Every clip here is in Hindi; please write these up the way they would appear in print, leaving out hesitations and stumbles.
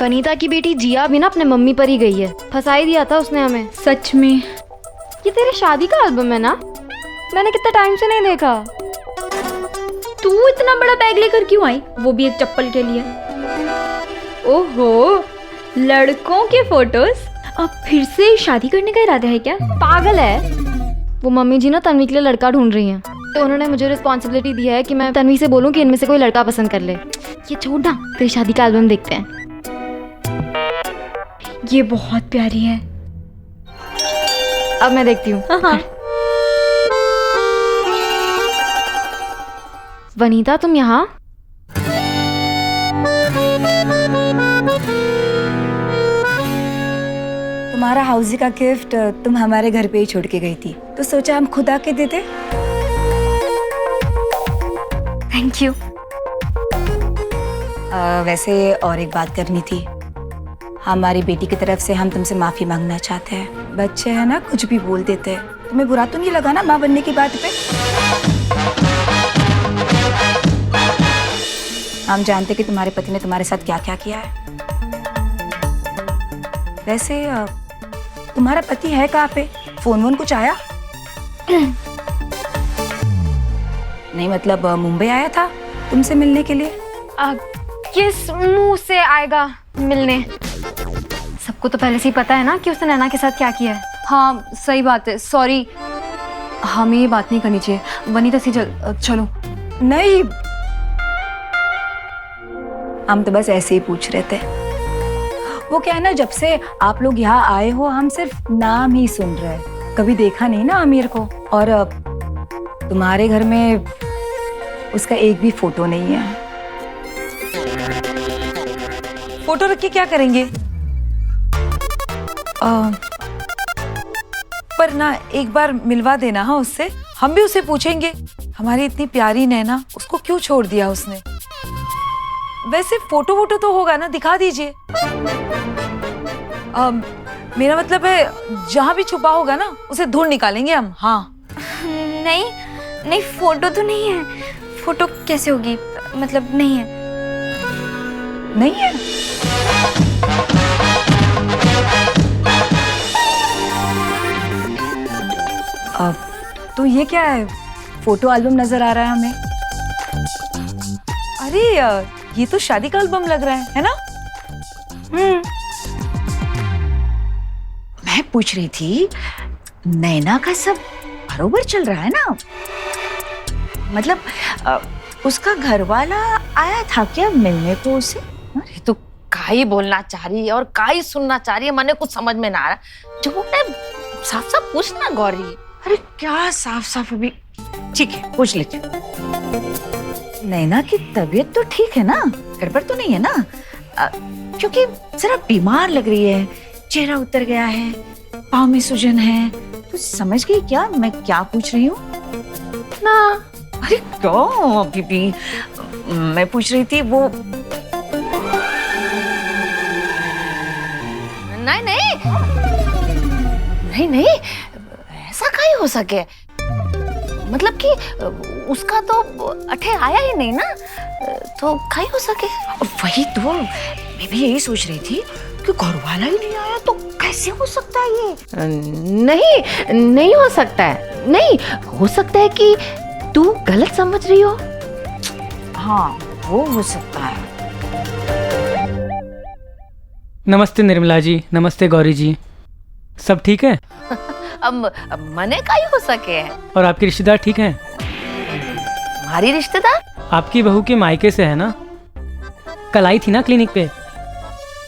वनीता की बेटी जिया भी ना अपने मम्मी पर ही गई है, फंसा ही दिया था उसने हमें। सच में? ये तेरे शादी का एल्बम है ना? मैंने कितना टाइम से नहीं देखा। तू इतना बड़ा बैग लेकर क्यों आई, वो भी एक चप्पल के लिए? ओहो, लड़कों के फोटोज। अब फिर से शादी करने का इरादा है क्या? पागल है वो। मम्मी जी ना तन्वी के लिए लड़का ढूंढ रही हैं, तो उन्होंने मुझे रिस्पॉन्सिबिलिटी दी है कि मैं तन्वी से बोलूं कि इनमें से कोई लड़का पसंद कर ले। ये छोड़ ना, तेरी शादी का एल्बम देखते हैं। ये बहुत प्यारी है। अब मैं देखती हूँ। हाँ। वनीता तुम यहाँ? तुम्हारा हाउसी का गिफ्ट तुम हमारे घर पे ही छोड़ के गई थी, तो सोचा हम खुद आके देते। Thank you. वैसे और एक बात करनी थी। हमारी बेटी की तरफ से हम तुमसे माफी मांगना चाहते हैं। बच्चे हैं ना, कुछ भी बोल देते हैं। तुम्हें बुरा तो नहीं लगा ना माँ बनने की बात पे? हम जानते कि तुम्हारे पति ने तुम्हारे साथ क्या क्या किया है। वैसे तुम्हारा पति है कहाँ पे? फोन वोन कुछ आया? नहीं मतलब मुंबई आया था तुमसे मिलने के लिए? किस मुंह से आएगा मिलने? सबको तो पहले से ही पता है ना कि उसने नैना के साथ क्या किया है। हाँ सही बात है, सॉरी, हमें ये बात नहीं करनी चाहिए। वनीता सी चलो। नहीं, हम तो बस ऐसे ही पूछ रहे थे। वो क्या है ना, जब से आप लोग यहाँ आए हो हम सिर्फ नाम ही सुन रहे हैं, कभी देखा नहीं ना आमिर को। और तुम्हारे घर में उसका एक भी फोटो नहीं है। फोटो रख के क्या करेंगे? पर ना एक बार मिलवा देना। हाँ उससे, हम भी उसे पूछेंगे। हमारी इतनी प्यारी नैना, उसको क्यों छोड़ दिया उसने? वैसे फोटो वोटो तो होगा ना, दिखा दीजिए। मेरा मतलब है जहां भी छुपा होगा ना उसे ढूंढ निकालेंगे हम। हाँ नहीं नहीं, फोटो तो नहीं है। फोटो कैसे होगी, मतलब नहीं है। नहीं है? तो ये क्या है? फोटो एल्बम नजर आ रहा है हमें। अरे ये तो शादी का एल्बम लग रहा है ना? मैं पूछ रही थी, नैना का सब बरोबर चल रहा है ना? मतलब उसका घर वाला आया था क्या मिलने को उसे? अरे तो काई बोलना चाह रही है और काई सुनना चाह रही है, मैंने कुछ समझ में ना आ रहा। जो बोलना है साफ साफ पूछना गौरी। अरे क्या साफ साफ? अभी ठीक है, पूछ लेते। नैना की तबीयत तो ठीक है ना? गड़बड़ तो नहीं है ना? क्योंकि जरा बीमार लग रही है, चेहरा उतर गया है, पाँव में सूजन है। तो समझ गई क्या मैं क्या पूछ रही हूँ? ना अरे क्यों बीबी, मैं पूछ रही थी वो। नहीं नहीं नहीं नहीं, ऐसा काई हो सके? मतलब कि उसका तो अठे आया ही नहीं ना, तो काई हो सके? वही तो मैं भी यही सोच रही थी कि घर वाला ही नहीं आया तो कैसे हो सकता है ये? नहीं नहीं हो सकता है। नहीं हो सकता है कि तू गलत समझ रही हो। हाँ वो हो सकता है। नमस्ते निर्मला जी, नमस्ते गौरी जी, सब ठीक है? अब मने काई हो सके है। और आपके रिश्तेदार ठीक हैं? हमारी रिश्तेदार? आपकी बहू के मायके से है ना? कल आई थी ना क्लिनिक पे।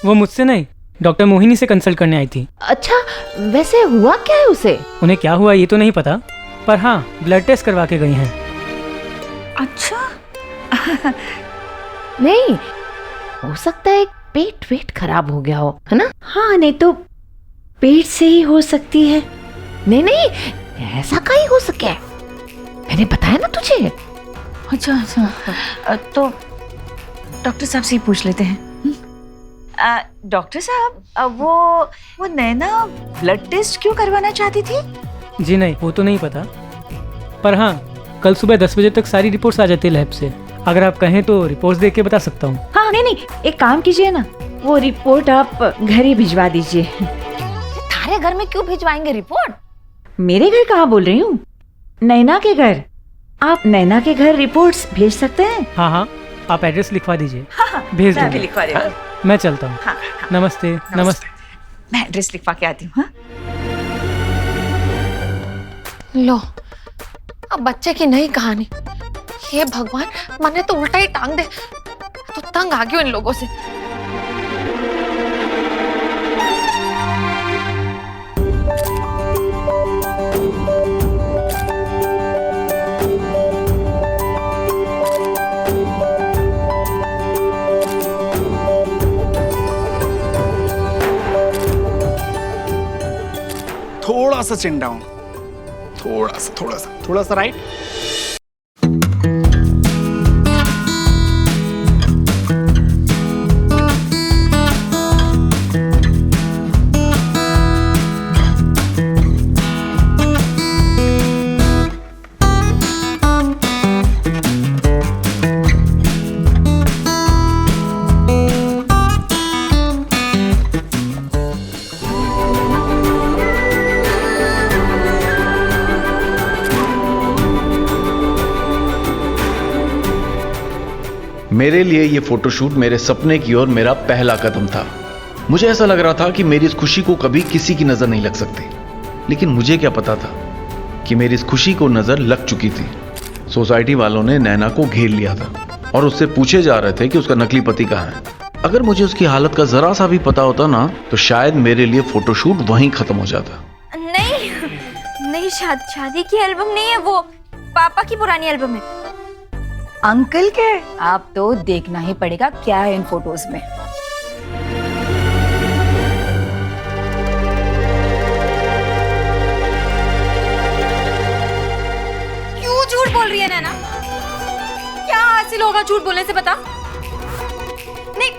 वो मुझसे नहीं, डॉक्टर मोहिनी से कंसल्ट करने आई थी। अच्छा वैसे हुआ क्या है उसे? उन्हें क्या हुआ ये तो नहीं पता, पर हाँ ब्लड टेस्ट करवा के गई हैं। अच्छा नहीं हो सकता है पेट वेट खराब हो गया हो, है ना? हाँ, नहीं तो पेट से ही हो सकती है। नहीं नहीं ऐसा काई हो सके, मैंने बताया ना तुझे। अच्छा अच्छा, तो डॉक्टर साहब से ही पूछ लेते हैं। डॉक्टर साहब, वो नैना ब्लड टेस्ट क्यों करवाना चाहती थी? जी नहीं, वो तो नहीं पता, पर हाँ कल सुबह 10 बजे तक सारी रिपोर्ट्स आ जाती है लैब से। अगर आप कहें तो रिपोर्ट्स देख के बता सकता हूँ। हाँ नहीं नहीं, एक काम कीजिए ना, वो रिपोर्ट आप घर ही भिजवा दीजिए। थारे घर में क्यों भिजवाएंगे रिपोर्ट? मेरे घर कहाँ बोल रही हूँ, नैना के घर। आप नैना के घर रिपोर्ट्स भेज सकते हैं। हाँ हाँ, आप एड्रेस लिखवा दीजिए, भेज मैं भी दूँगी। लिखवा देती हूँ। मैं चलता हूँ। हाँ, नमस्ते नमस्ते। मैं एड्रेस लिखवा के आती हूँ। हाँ? लो, अब बच्चे की नई कहानी। हे भगवान, मैंने तो उल्टा ही टांग दे। तो तंग आ गई इन लोगों से। थोड़ा सा चिन डाउन, थोड़ा सा राइट। मेरे लिए ये फोटोशूट मेरे सपने की ओर मेरा पहला कदम था। मुझे ऐसा लग रहा था कि मेरी इस खुशी को कभी किसी की नजर नहीं लग सकती, लेकिन मुझे क्या पता था कि मेरी इस खुशी को नजर लग चुकी थी। सोसाइटी वालों ने नैना को घेर लिया था और उससे पूछे जा रहे थे कि उसका नकली पति कहाँ है। अगर मुझे उसकी हालत का जरा सा भी पता होता ना, तो शायद मेरे लिए फोटोशूट वहीं खत्म हो जाता। नहीं, शादी की एल्बम नहीं है वो, पापा की पुरानी एल्बम है। अंकल के आप तो देखना ही पड़ेगा क्या है इन फोटोज में। क्यों झूठ बोल रही है नैना? क्या हासिल होगा झूठ बोलने से, बता। नहीं,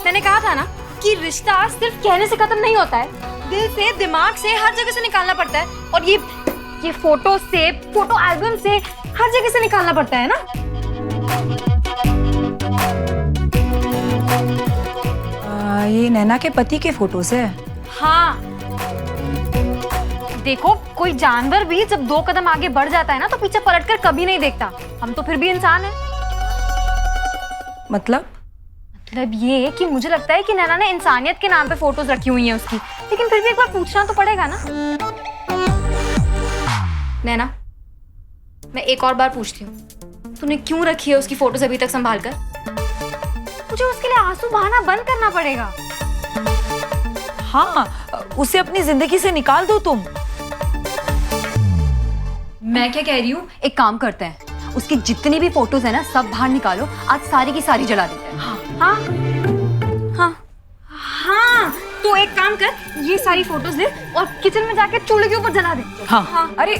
मैंने कहा था ना कि रिश्ता सिर्फ कहने से खत्म नहीं होता है, दिल से, दिमाग से, हर जगह से निकालना पड़ता है। और ये फोटो से, फोटो एल्बम से, हर जगह से निकालना पड़ता है ना। ये नैना के पति के फोटोज है। हाँ, देखो, कोई जानवर भी जब 2 कदम आगे बढ़ जाता है ना, तो पीछे पलटकर कभी नहीं देखता। हम तो फिर भी इंसान हैं। मतलब ये कि मुझे लगता है कि नैना ने इंसानियत के नाम पे फोटोज रखी हुई हैं उसकी, लेकिन फिर भी एक बार पूछना तो पड़ेगा ना। नैना, मैं एक और बार पूछती हूँ, तूने क्यों रखी है उसकी फोटोज अभी तक संभाल कर? मुझे उसके लिए आंसू बहाना बंद करना पड़ेगा। हाँ, उसे अपनी जिंदगी से निकाल दो तुम। मैं क्या कह रही हूँ, एक काम करते हैं, उसकी जितनी भी फोटोज है ना, सब बाहर निकालो, आज सारी की सारी जला देते हैं। हाँ हाँ हाँ, तो एक काम कर, ये सारी फोटोज ले और किचन में जाके चूल्हे के ऊपर जला दे। हाँ। अरे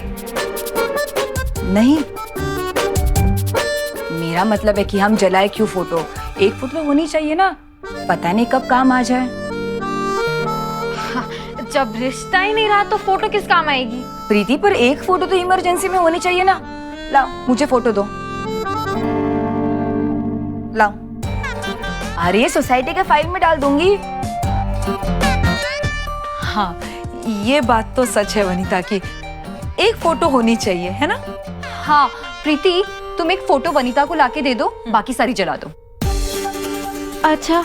नहीं, मेरा मतलब है कि हम जलाए क्यों फोटो? एक फोटो होनी चाहिए ना, पता नहीं कब काम आ जाए। जब रिश्ता ही नहीं रहा तो फोटो किस काम आएगी? प्रीति, पर एक फोटो तो इमरजेंसी में होनी चाहिए ना। लाओ, मुझे फोटो दो, लाओ। अरे सोसाइटी के फाइल में डाल दूंगी। हाँ, ये बात तो सच है वनिता की, एक फोटो होनी चाहिए, है ना? हाँ प्रीति, तुम एक फोटो वनिता को लाके दे दो, बाकी सारी जला दो। अच्छा।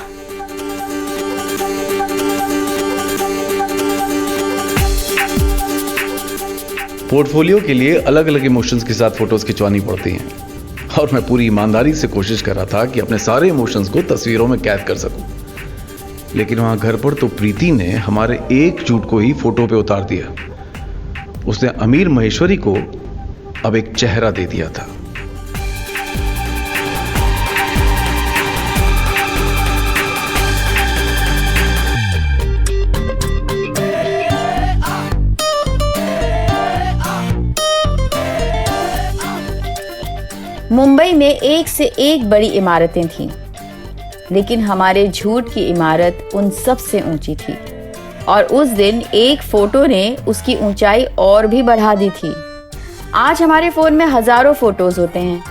पोर्टफोलियो के लिए अलग अलग इमोशंस के साथ फोटोज खिंचवानी पड़ती हैं, और मैं पूरी ईमानदारी से कोशिश कर रहा था कि अपने सारे इमोशंस को तस्वीरों में कैद कर सकूं। लेकिन वहां घर पर तो प्रीति ने हमारे एक झूठ को ही फोटो पे उतार दिया। उसने अमीर महेश्वरी को अब एक चेहरा दे दिया था। मुंबई में एक से एक बड़ी इमारतें थीं, लेकिन हमारे झूठ की इमारत उन सब से ऊंची थी, और उस दिन एक फोटो ने उसकी ऊंचाई और भी बढ़ा दी थी। आज हमारे फोन में हजारों फोटोज होते हैं,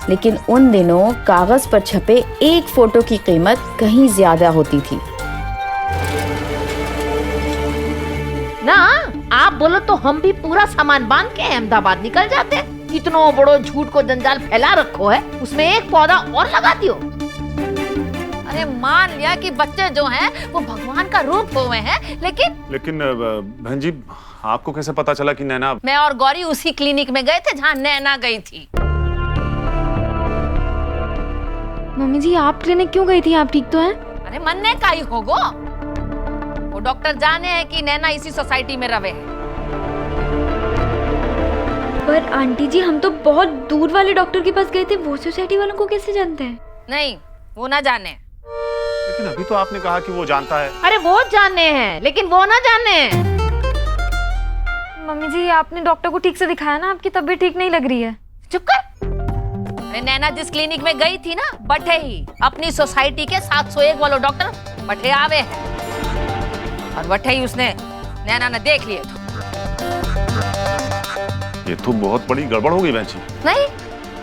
लेकिन उन दिनों कागज पर छपे एक फोटो की कीमत कहीं ज्यादा होती थी। ना आप बोलो तो हम भी पूरा सामान बांध के अहमदाबाद निकल जाते। इतना बड़ो झूठ को जंजाल फैला रखो है, उसमें एक पौधा और लगा दियो। अरे मान लिया कि बच्चे जो हैं वो भगवान का रूप हुए हैं, लेकिन बहन जी आपको कैसे पता चला कि नैना? मैं और गौरी उसी क्लिनिक में गए थे जहाँ नैना गई थी। मम्मी जी आप क्लिनिक क्यों गई थी? आप ठीक तो हैं? अरे मन्ने का ही होगो, वो डॉक्टर जाने हैं कि नैना इसी सोसाइटी में रवे है। पर आंटी जी हम तो बहुत दूर वाले डॉक्टर के पास गए थे, वो सोसाइटी वालों को कैसे जानते हैं? नहीं वो ना जाने। लेकिन अभी तो आपने कहा कि वो जानता है। अरे वो जाने हैं लेकिन वो ना जाने। मम्मी जी आपने डॉक्टर को ठीक से दिखाया ना? आपकी तबीयत ठीक नहीं लग रही है। चुप कर। अरे नैना जिस क्लिनिक में गई थी ना, बठे ही अपनी सोसाइटी के 701 वालों डॉक्टर बठे आवे हैं और बठे ही उसने नैना ने देख लिए। ये तो बहुत बड़ी गड़बड़ हो गई बहन जी। नहीं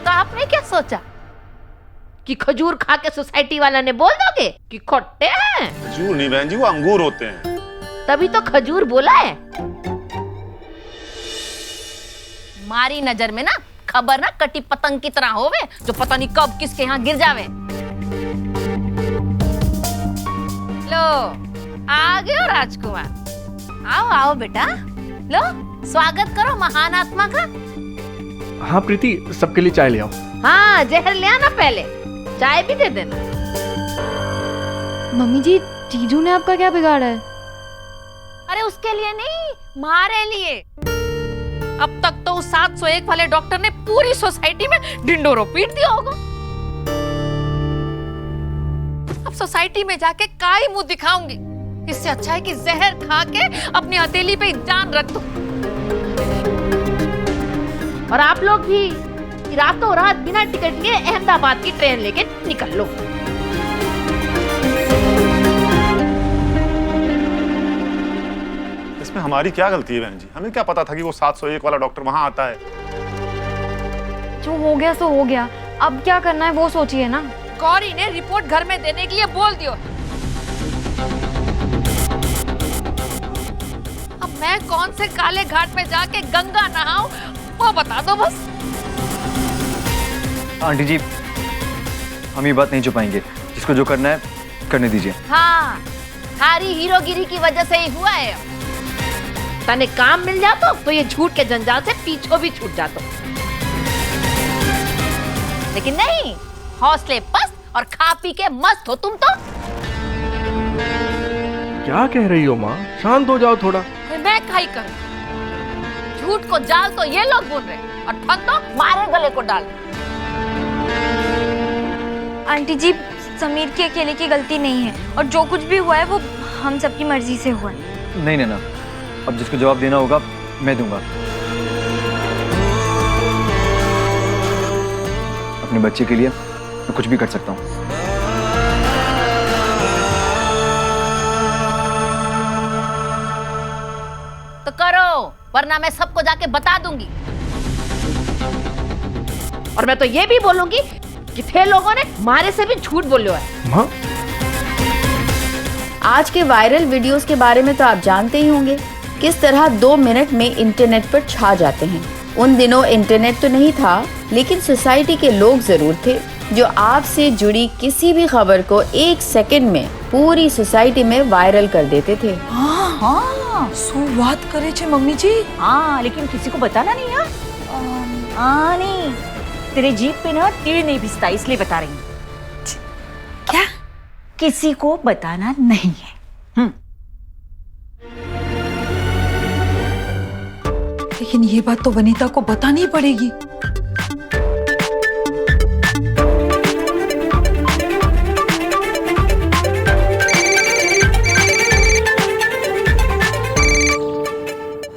तो आपने क्या सोचा कि खजूर खा के सोसाइटी वाला ने बोल दोगे कि खोटे हैं? खजूर नहीं बहन जी, वो अंगूर होते हैं। तभी तो खजूर बोला है। मारी नजर में ना खबर ना कटी पतंग की तरह होवे, जो पता नहीं कब किसके यहाँ गिर जावे। लो आ गए हो राजकुमार, आओ आओ बेटा, लो स्वागत करो महान आत्मा का। हाँ प्रीति, सबके लिए चाय ले आओ। हाँ जहर ले आना, पहले चाय भी दे देना। मम्मी जी जीजू ने आपका क्या बिगाड़ा है? अरे उसके लिए नहीं, हमारे लिए। अब तक तो उस 701 वाले डॉक्टर ने पूरी सोसाइटी में ढिंडोरा पीट दिया होगा। अब सोसाइटी में जाके काई मुंह दिखाऊंगी? इससे अच्छा है कि जहर खा के अपनी हथेली पे जान रख दो। और आप लोग भी रातों रात बिना टिकट लिए अहमदाबाद की ट्रेन लेके निकल लो। इसमें हमारी क्या गलती है बहन जी? हमें क्या पता था कि वो 701 वाला डॉक्टर वहां आता है? जो हो गया सो हो गया, अब क्या करना है वो सोचिए ना। गौरी ने रिपोर्ट घर में देने के लिए बोल दियो। अब मैं कौन से काले घाट में जाके गंगा नहाऊं वो बता दो बस। आंटी जी हम ये बात नहीं छुपाएंगे, जिसको जो करना है करने दीजिए। हाँ थारी हीरोगिरी की वजह से ही हुआ है। तने काम मिल जाता तो ये झूठ के जंजाल से पीछे भी छूट जाता, लेकिन नहीं, हौसले पस्त और खा पी के मस्त हो तुम तो। क्या कह रही हो माँ? शांत हो जाओ थोड़ा। मैं काई करूं? झूठ को जाल तो ये लोग बोल रहे और ठग तो मारे गले को डाल। आंटी जी समीर की अकेले की गलती नहीं है, और जो कुछ भी हुआ है वो हम सबकी मर्जी से हुआ है। नहीं नैना, अब जिसको जवाब देना होगा मैं दूंगा। अपने बच्चे के लिए मैं कुछ भी कर सकता हूँ। तो करो, वरना मैं सबको जाके बता दूंगी। और मैं तो ये भी बोलूंगी कि थे लोगों ने मारे से भी झूठ बोलो है। माँ आज के वायरल वीडियोस के बारे में तो आप जानते ही होंगे, किस तरह 2 मिनट में इंटरनेट पर छा जाते हैं। उन दिनों इंटरनेट तो नहीं था, लेकिन सोसाइटी के लोग जरूर थे जो आपसे जुड़ी किसी भी खबर को 1 सेकंड में पूरी सोसाइटी में वायरल कर देते थे। हाँ सो बात करे छे मम्मी जी। हाँ लेकिन किसी को बताना नहीं यार। हाँ नहीं, तेरे जीप पे ना तीर नहीं भिजता, इसलिए बता रही हूँ। क्या? किसी को बताना नहीं है। लेकिन ये बात तो वनीता को बतानी पड़ेगी।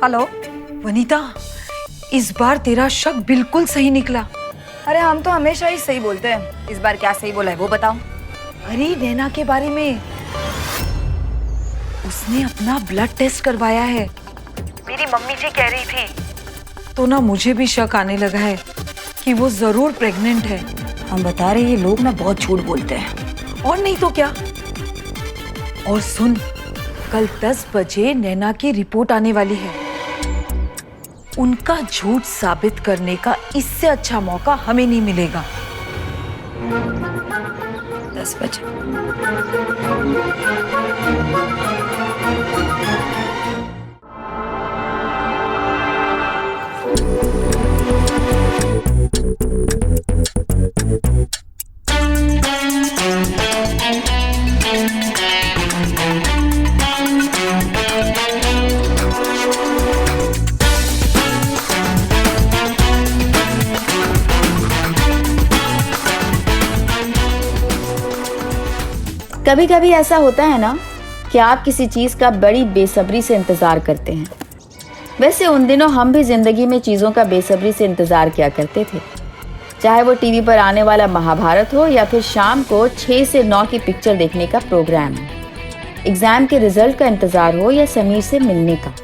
हेलो वनीता, इस बार तेरा शक बिल्कुल सही निकला। अरे हम तो हमेशा ही सही बोलते हैं, इस बार क्या सही बोला है वो बताओ। अरे नैना के बारे में, उसने अपना ब्लड टेस्ट करवाया है। मेरी मम्मी जी कह रही थी। तो ना मुझे भी शक आने लगा है कि वो जरूर प्रेग्नेंट है। हम बता रहे ये लोग ना बहुत झूठ बोलते हैं। और नहीं तो क्या। और सुन, कल 10 बजे नैना की रिपोर्ट आने वाली है। उनका झूठ साबित करने का इससे अच्छा मौका हमें नहीं मिलेगा। 10 बजे। कभी कभी ऐसा होता है ना कि आप किसी चीज़ का बड़ी बेसब्री से इंतज़ार करते हैं। वैसे उन दिनों हम भी ज़िंदगी में चीज़ों का बेसब्री से इंतज़ार किया करते थे, चाहे वो टीवी पर आने वाला महाभारत हो या फिर शाम को 6 से 9 की पिक्चर देखने का प्रोग्राम, एग्ज़ाम के रिजल्ट का इंतज़ार हो या समीर से मिलने का।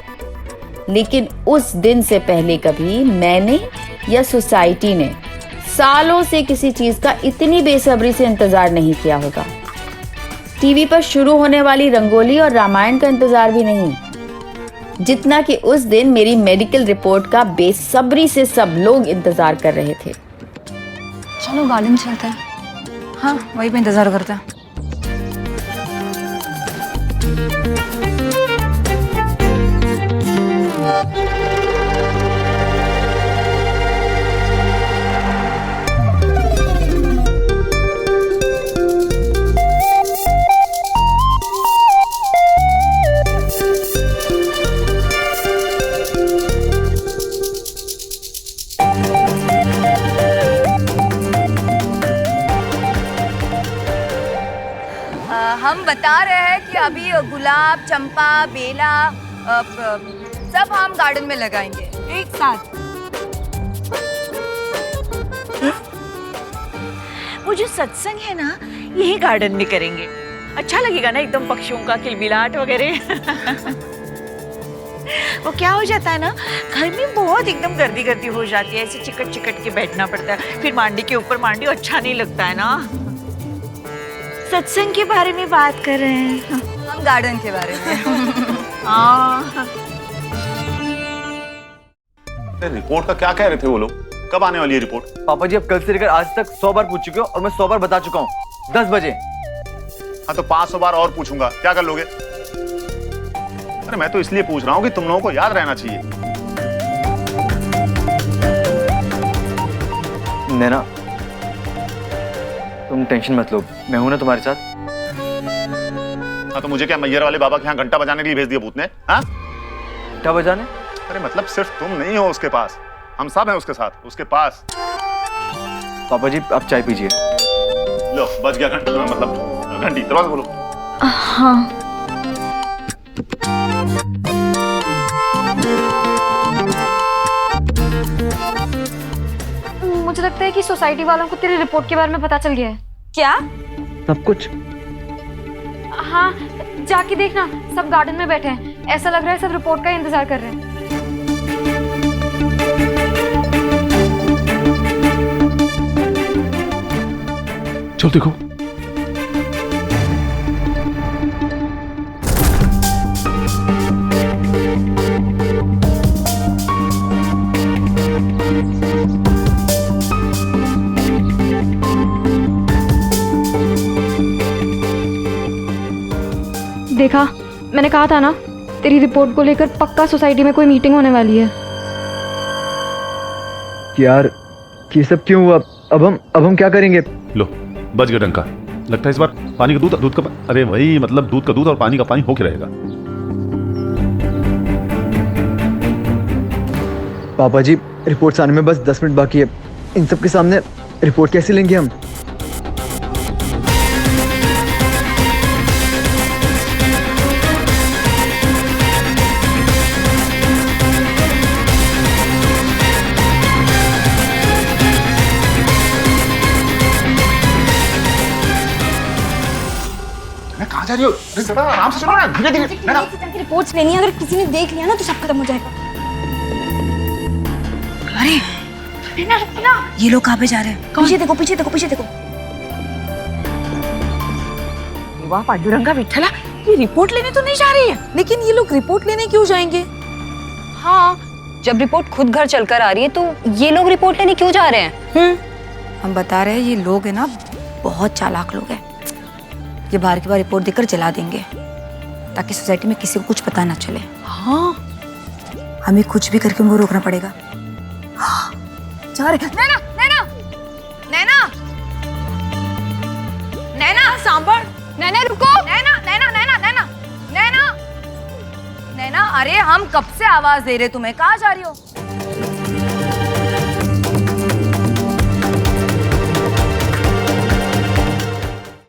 लेकिन उस दिन से पहले कभी मैंने या सोसाइटी ने सालों से किसी चीज़ का इतनी बेसब्री से इंतज़ार नहीं किया होगा। टीवी पर शुरू होने वाली रंगोली और रामायण का इंतजार भी नहीं, जितना कि उस दिन मेरी मेडिकल रिपोर्ट का बेसब्री से सब लोग इंतजार कर रहे थे। चलो गार्डन चलते हैं। हाँ, वहीं पे इंतजार करते हैं। हम बता रहे हैं कि अभी गुलाब, चंपा, बेला सब हम गार्डन में लगाएंगे एक साथ। वो जो सत्संग है ना, यही गार्डन में करेंगे। अच्छा लगेगा ना, एकदम पक्षियों का किलबिलाहट वगैरह। वो क्या हो जाता है ना, घर में बहुत एकदम गर्दी गर्दी हो जाती है, ऐसे चिकट चिकट के बैठना पड़ता है, फिर मांडी के ऊपर मांडी, अच्छा नहीं लगता है ना। सत्संग के बारे में बात कर रहे हैं हम, गार्डन के बारे में। हाँ। रिपोर्ट का क्या कह रहे थे वो लोग? कब आने वाली है रिपोर्ट? पापा जी, अब कल से लेकर आज तक 100 बार पूछ चुके हो और मैं 100 बार बता चुका हूँ। 10 बजे। हाँ तो 500 बार और पूछूंगा, क्या कर लोगे? अरे मैं तो इसलिए पूछ रहा हूँ कि तुम लोगों को याद रहना चाहिए। नैना, तुम टेंशन मत लो, मैं हूं ना तुम्हारे साथ। हाँ तो मुझे क्या मैयर वाले बाबा के यहाँ घंटा बजाने के लिए भेज दिया भूत ने? हाँ, क्या बजाने? अरे मतलब सिर्फ तुम नहीं हो उसके पास, हम सब हैं उसके साथ, उसके पास। पापा जी, आप चाय पीजिए। लो, बज गया घंटा, मतलब घंटी। दरवाजा खोलो। हाँ। मुझे लगता है कि सोसाइटी वालों को तेरी रिपोर्ट के बारे में पता चल गया है। क्या? सब कुछ? हाँ, जाके देखना, सब गार्डन में बैठे हैं। ऐसा लग रहा है सब रिपोर्ट का ही इंतजार कर रहे हैं। चल देखो। देखा, मैंने कहा था ना, तेरी रिपोर्ट को लेकर पक्का सोसाइटी में कोई मीटिंग होने वाली है। यार, ये सब क्यों हुआ? अब हम क्या करेंगे? लो, बज गया डंका। लगता है इस बार पानी का दूध का, अरे वही मतलब दूध का दूध और पानी का पानी होके रहेगा। पापा जी, रिपोर्ट्स आने में बस 10 मिनट बाकी है। इन सब के सामने रिपोर्ट कैसे लेंगे हम? कहाँ जा रही हो? जरा आराम से चलो ना, धीरे धीरे। रिपोर्ट्स लेनी है, अगर किसी ने देख लिया ना तो सब खत्म हो जाएगा। अरे ये लोग कहाँ पे जा रहे हैं? पीछे देखो, पीछे देखो, पीछे देखो। वाह पांडुरंगा विठला, ये रिपोर्ट लेने तो नहीं जा रही है, लेकिन ये लोग रिपोर्ट लेने क्यों जाएंगे? हाँ, जब रिपोर्ट खुद घर चलकर आ रही है तो ये लोग रिपोर्ट लेने क्यों जा रहे हैं? हम बता रहे हैं ये लोग है ना बहुत चालाक लोग हैं। ये बार की बार रिपोर्ट देकर जला देंगे ताकि सोसाइटी में किसी को कुछ पता ना चले। हाँ, हमें कुछ भी करके उनको रोकना पड़ेगा। हाँ, जा रहे। नैना नैना नैना नैना सांभर, नैना रुको, नैना नैना नैना नैना नैना नैना, अरे हम कब से आवाज दे रहे तुम्हें, कहाँ जा रही हो?